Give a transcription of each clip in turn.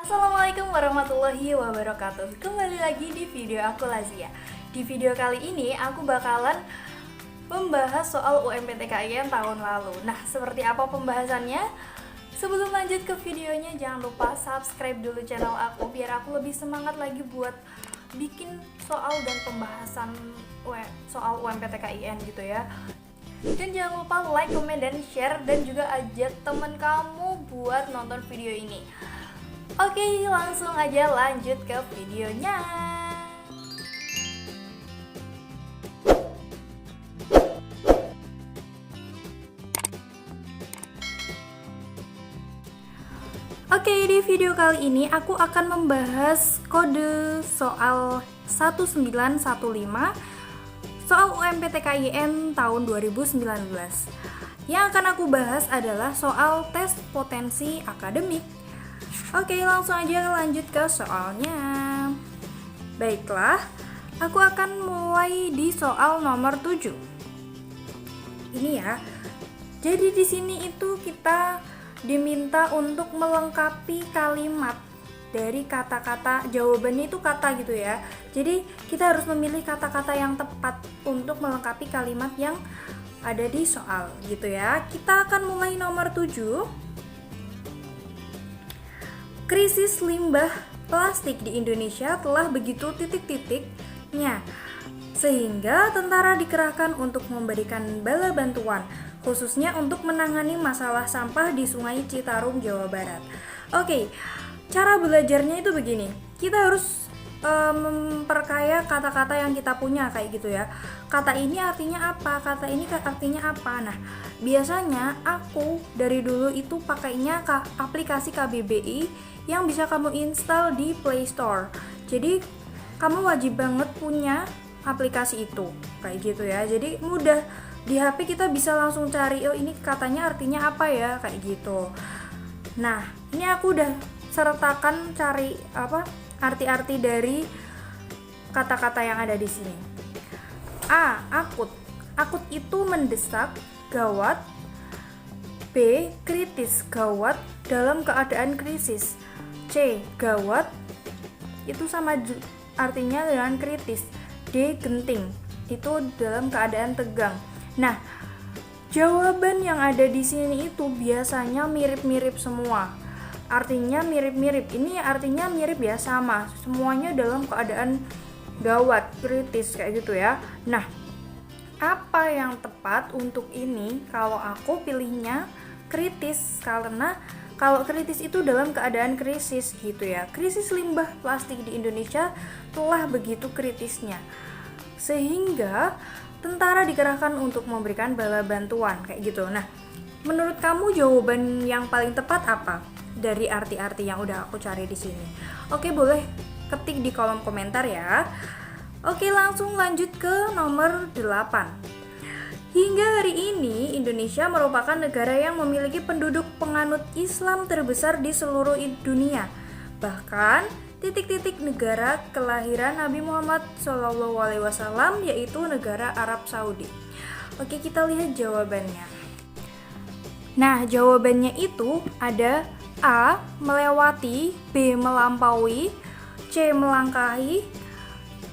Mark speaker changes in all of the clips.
Speaker 1: Assalamualaikum warahmatullahi wabarakatuh. Kembali lagi di video aku Lazia. Di video kali ini aku bakalan membahas soal UMPTKIN tahun lalu. Nah, seperti apa pembahasannya? Sebelum lanjut ke videonya, jangan lupa subscribe dulu channel aku biar aku lebih semangat lagi buat bikin soal dan pembahasan soal UMPTKIN gitu ya. Dan jangan lupa like, comment, dan share, dan juga ajak temen kamu buat nonton video ini. Oke, langsung aja lanjut ke videonya. Oke, di video kali ini aku akan membahas kode soal 1915 soal UMPTKIN tahun 2019. Yang akan aku bahas adalah soal tes potensi akademik. Oke, langsung aja lanjut ke soalnya. Baiklah, aku akan mulai di soal nomor 7. Ini ya. Jadi di sini itu kita diminta untuk melengkapi kalimat dari kata-kata, jawabannya itu kata gitu ya. Jadi kita harus memilih kata-kata yang tepat untuk melengkapi kalimat yang ada di soal gitu ya. Kita akan mulai nomor 7. Krisis limbah plastik di Indonesia telah begitu titik-titiknya, sehingga tentara dikerahkan untuk memberikan bala bantuan, khususnya untuk menangani masalah sampah di Sungai Citarum, Jawa Barat. Oke, cara belajarnya itu begini, kita harus memperkaya kata-kata yang kita punya kayak gitu ya. Kata ini artinya apa? Kata ini artinya apa? Nah, biasanya aku dari dulu itu pakainya aplikasi KBBI yang bisa kamu install di Play Store. Jadi kamu wajib banget punya aplikasi itu kayak gitu ya. Jadi mudah, di HP kita bisa langsung cari, oh ini katanya artinya apa ya, kayak gitu. Nah, ini aku udah sertakan cari arti-arti dari kata-kata yang ada di sini. A. Akut. Akut itu mendesak, gawat. B. Kritis, gawat dalam keadaan krisis. C. Gawat itu sama artinya dengan kritis. D. Genting, itu dalam keadaan tegang. Nah, jawaban yang ada di sini itu biasanya mirip-mirip semua. Artinya mirip-mirip. Ini artinya mirip ya, sama. Semuanya dalam keadaan gawat, kritis kayak gitu ya. Nah, apa yang tepat untuk ini? Kalau aku pilihnya kritis, karena kalau kritis itu dalam keadaan krisis gitu ya. Krisis limbah plastik di Indonesia telah begitu kritisnya, sehingga tentara dikerahkan untuk memberikan bala bantuan kayak gitu. Nah, menurut kamu jawaban yang paling tepat apa dari arti-arti yang udah aku cari di sini? Oke, boleh ketik di kolom komentar ya. Oke, langsung lanjut ke nomor 8. Hingga hari ini, Indonesia merupakan negara yang memiliki penduduk penganut Islam terbesar di seluruh dunia. Bahkan, titik-titik negara kelahiran Nabi Muhammad SAW yaitu negara Arab Saudi. Oke, kita lihat jawabannya. Nah, jawabannya itu ada A. Melewati, B. Melampaui, C. Melangkahi,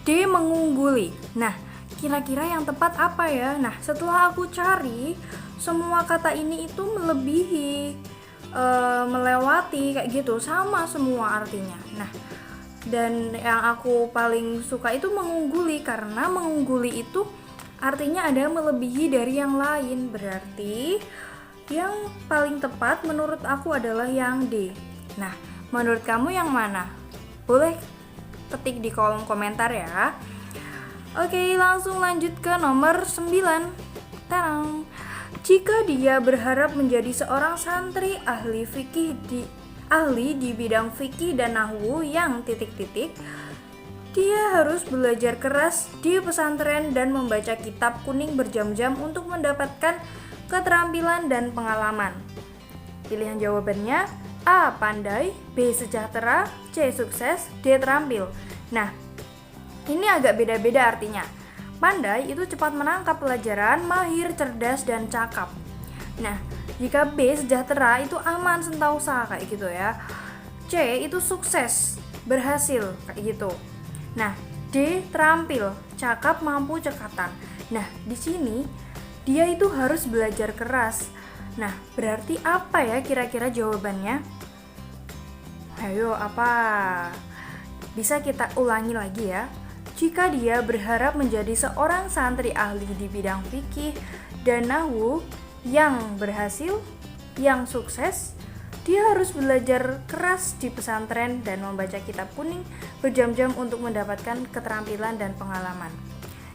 Speaker 1: D. Mengungguli. Nah, kira-kira yang tepat apa ya? Nah, setelah aku cari, semua kata ini itu melebihi, melewati kayak gitu, sama semua artinya. Nah, dan yang aku paling suka itu mengungguli, karena mengungguli itu artinya ada melebihi dari yang lain. Berarti yang paling tepat menurut aku adalah yang D. Nah, menurut kamu yang mana? Boleh ketik di kolom komentar ya. Oke, langsung lanjut ke nomor 9. Tarang. Jika dia berharap menjadi seorang santri ahli di bidang fikih dan nahwu yang titik-titik, dia harus belajar keras di pesantren dan membaca kitab kuning berjam-jam untuk mendapatkan keterampilan dan pengalaman. Pilihan jawabannya A. Pandai, B. Sejahtera, C. Sukses, D. Terampil. Nah, ini agak beda-beda artinya. Pandai itu cepat menangkap pelajaran, mahir, cerdas, dan cakap. Nah, jika B. Sejahtera itu aman, sentosa kayak gitu ya. C itu sukses, berhasil kayak gitu. Nah, D terampil, cakap, mampu, cekatan. Nah, di sini dia itu harus belajar keras. Nah, berarti apa ya kira-kira jawabannya? Ayo, apa? Bisa kita ulangi lagi ya. Jika dia berharap menjadi seorang santri ahli di bidang fikih dan nahwu yang berhasil, yang sukses, dia harus belajar keras di pesantren dan membaca kitab kuning berjam-jam untuk mendapatkan keterampilan dan pengalaman.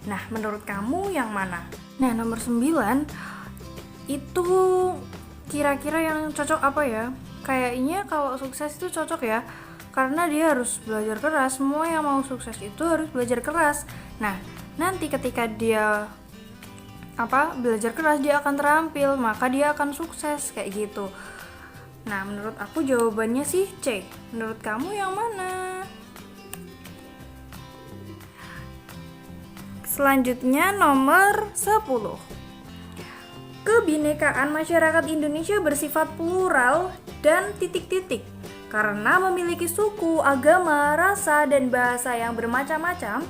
Speaker 1: Nah, menurut kamu yang mana? Nah, nomor 9 itu kira-kira yang cocok apa ya? Kayaknya kalau sukses itu cocok ya, karena dia harus belajar keras. Semua yang mau sukses itu harus belajar keras. Nah, nanti ketika dia belajar keras, dia akan terampil, maka dia akan sukses kayak gitu. Nah, menurut aku jawabannya sih C. Menurut kamu yang mana? Selanjutnya nomor 10. Kebinekaan masyarakat Indonesia bersifat plural dan titik-titik. Karena memiliki suku, agama, rasa, dan bahasa yang bermacam-macam,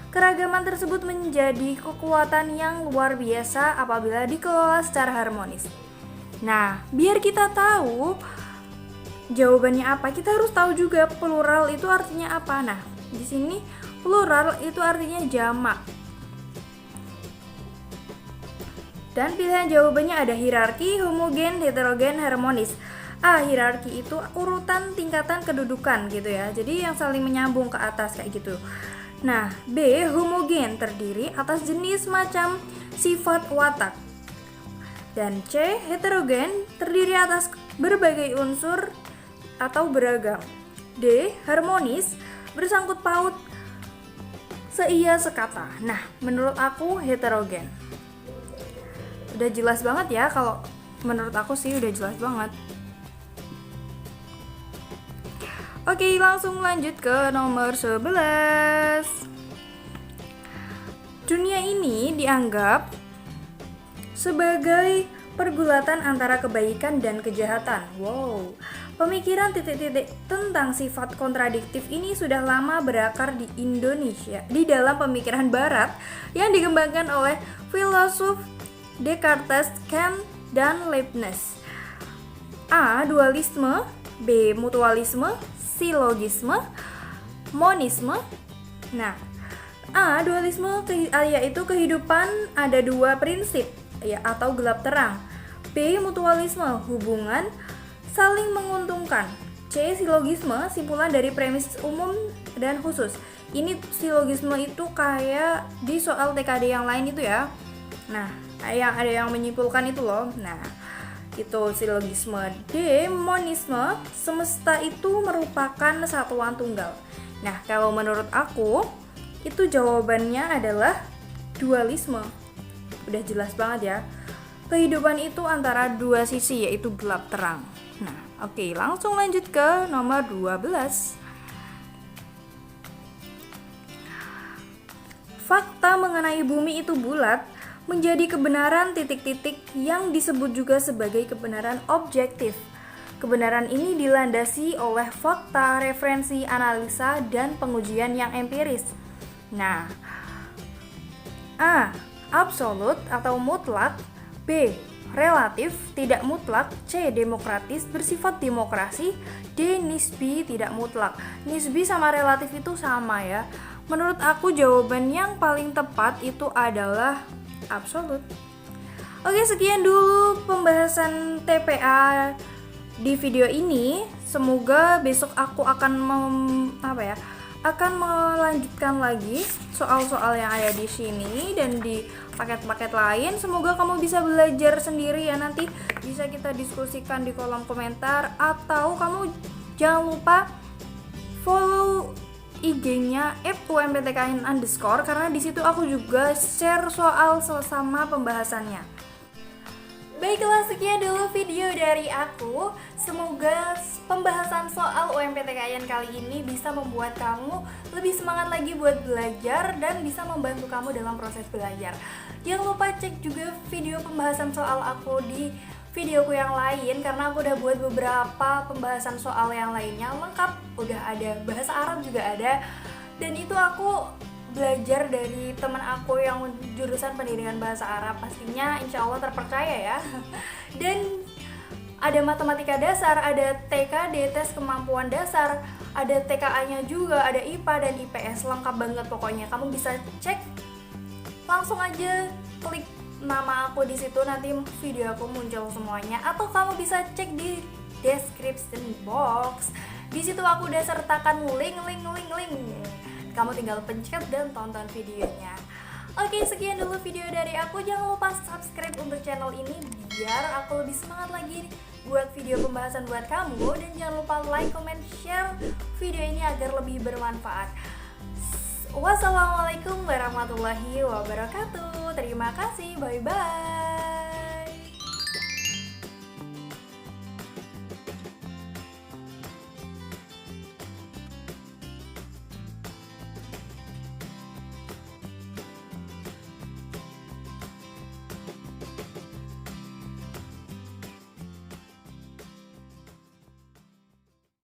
Speaker 1: keragaman tersebut menjadi kekuatan yang luar biasa apabila dikelola secara harmonis. Nah, biar kita tahu jawabannya apa, kita harus tahu juga plural itu artinya apa. Nah, di sini plural itu artinya jamak. Dan pilihan jawabannya ada hierarki, homogen, heterogen, harmonis. A, hierarki itu urutan tingkatan kedudukan gitu ya. Jadi yang saling menyambung ke atas kayak gitu. Nah, B, homogen terdiri atas jenis, macam, sifat, watak. Dan C, heterogen terdiri atas berbagai unsur atau beragam. D, harmonis bersangkut paut seia sekata. Nah, menurut aku heterogen. Udah jelas banget ya, kalau menurut aku sih udah jelas banget. Oke, langsung lanjut ke nomor 11. Dunia ini dianggap sebagai pergulatan antara kebaikan dan kejahatan. Wow. Pemikiran titik-titik tentang sifat kontradiktif ini sudah lama berakar di Indonesia di dalam pemikiran barat yang dikembangkan oleh filosof Descartes, Kant, dan Leibniz. A, dualisme. B, mutualisme. Silogisme, monisme. Nah, A, dualisme yaitu kehidupan ada dua prinsip ya, atau gelap terang. B, mutualisme, hubungan saling menguntungkan. C, silogisme, simpulan dari premis umum dan khusus. Ini silogisme itu kayak di soal TKD yang lain itu ya. Nah, yang ada yang menyimpulkan itu loh. Nah, itu silogisme. D, monisme, semesta itu merupakan satuan tunggal. Nah, kalau menurut aku itu jawabannya adalah dualisme. Udah jelas banget ya. Kehidupan itu antara dua sisi, yaitu gelap terang. Nah, oke, langsung lanjut ke nomor 12. Fakta mengenai bumi itu bulat menjadi kebenaran titik-titik yang disebut juga sebagai kebenaran objektif. Kebenaran ini dilandasi oleh fakta, referensi, analisa, dan pengujian yang empiris. Nah, A, absolut atau mutlak. B, relatif, tidak mutlak. C, demokratis, bersifat demokrasi. D, nisbi, tidak mutlak. Nisbi sama relatif itu sama ya. Menurut aku jawaban yang paling tepat itu adalah absolut. Oke, sekian dulu pembahasan TPA di video ini. Semoga besok aku akan melanjutkan lagi soal-soal yang ada di sini dan di paket-paket lain. Semoga kamu bisa belajar sendiri ya, nanti bisa kita diskusikan di kolom komentar, atau kamu jangan lupa follow IG-nya @umptkn_, karena di situ aku juga share soal sama pembahasannya. Baiklah, sekian dulu video dari aku. Semoga pembahasan soal UMPTKN kali ini bisa membuat kamu lebih semangat lagi buat belajar dan bisa membantu kamu dalam proses belajar. Jangan lupa cek juga video pembahasan soal aku di videoku yang lain, karena aku udah buat beberapa pembahasan soal yang lainnya lengkap, udah ada bahasa Arab juga ada, dan itu aku belajar dari teman aku yang jurusan pendidikan bahasa Arab, pastinya insya Allah terpercaya ya. Dan ada matematika dasar, ada TKD, tes kemampuan dasar, ada TKA-nya juga, ada IPA dan IPS, lengkap banget pokoknya. Kamu bisa cek, langsung aja klik nama aku di situ, nanti video aku muncul semuanya. Atau kamu bisa cek di description box. Di situ aku udah sertakan link. Kamu tinggal pencet dan tonton videonya. Oke, sekian dulu video dari aku. Jangan lupa subscribe untuk channel ini biar aku lebih semangat lagi buat video pembahasan buat kamu. Dan jangan lupa like, comment, share video ini agar lebih bermanfaat. Wassalamualaikum warahmatullahi wabarakatuh. Terima kasih, bye-bye.